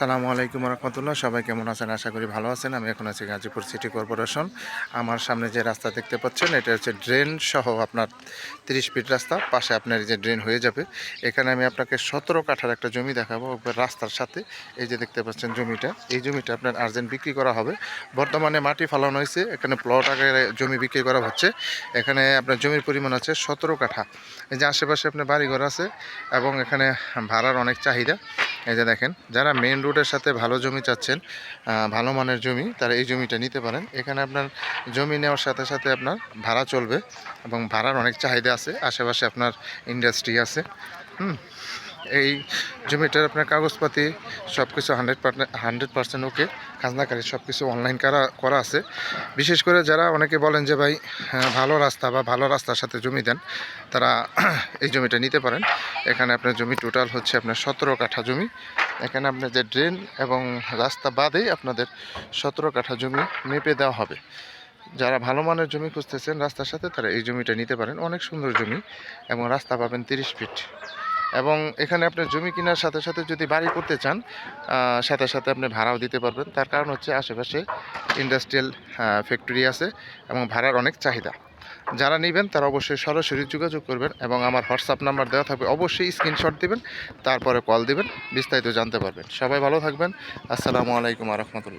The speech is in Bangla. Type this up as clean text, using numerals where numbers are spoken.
আসসালামু আলাইকুম রহমতুল্লাহ। সবাই কেমন আছেন? আশা করি ভালো আছেন। আমি এখন আছি গাজীপুর সিটি কর্পোরেশন। আমার সামনে যে রাস্তা দেখতে পাচ্ছেন এটা হচ্ছে ড্রেন সহ আপনার 30 ফিট রাস্তা। পাশে আপনার এই যে ড্রেন হয়ে যাবে। এখানে আমি আপনাকে 17 কাঠার একটা জমি দেখাবো রাস্তার সাথে। এই যে দেখতে পাচ্ছেন জমিটা, এই জমিটা আপনার আর্জেন্ট বিক্রি করা হবে। বর্তমানে মাটি ফালানো হয়েছে, এখানে প্লট আকারে জমি বিক্রি করা হচ্ছে। এখানে আপনার জমির পরিমাণ আছে 17 কাঠা। এই যে আশেপাশে আপনার বাড়িঘর আছে এবং এখানে ভাড়ার অনেক চাহিদা। এই যে দেখেন, যারা মেন রোডের সাথে ভালো জমি চাচ্ছেন, ভালো মানের জমি, তারা এই জমিটা নিতে পারেন। এখানে আপনার জমি নেওয়ার সাথে সাথে আপনার ভাড়া চলবে এবং ভাড়ার অনেক চাহিদা আছে। আশেপাশে আপনার ইন্ডাস্ট্রি আছে। এই জমিটার আপনার কাগজপাতি সব কিছু 100% ওকে। খাজনাকারী সব কিছু অনলাইন করা আছে। বিশেষ করে যারা অনেকে বলেন যে ভাই ভালো রাস্তা বা ভালো রাস্তার সাথে জমি দেন, তারা এই জমিটা নিতে পারেন। এখানে আপনার জমি টোটাল হচ্ছে আপনার 17 কাঠা জমি। এখানে আপনার যে ড্রেন এবং রাস্তা বাদেই আপনাদের 17 কাঠা জমি মেপে দেওয়া হবে। যারা ভালো মানের জমি খুঁজতেছেন রাস্তার সাথে, তারা এই জমিটা নিতে পারেন। অনেক সুন্দর জমি এবং রাস্তা পাবেন 30 ফিট। এবং এখানে আপনার জমি কেনার সাথে সাথে যদি বাড়ি করতে চান, সাথে সাথে আপনি ভাড়াও দিতে পারবেন। তার কারণ হচ্ছে আশেপাশে ইন্ডাস্ট্রিয়াল ফ্যাক্টরি আছে এবং ভাড়ার অনেক চাহিদা। যারা নেবেন তারা অবশ্যই সরাসরি যোগাযোগ করবেন এবং আমার হোয়াটসঅ্যাপ নাম্বার দেওয়া থাকবে, অবশ্যই স্ক্রিনশট দিবেন, তারপরে কল দিবেন, বিস্তারিত জানতে পারবেন। সবাই ভালো থাকবেন। আসসালামু আলাইকুম রহমতুল্লাহ।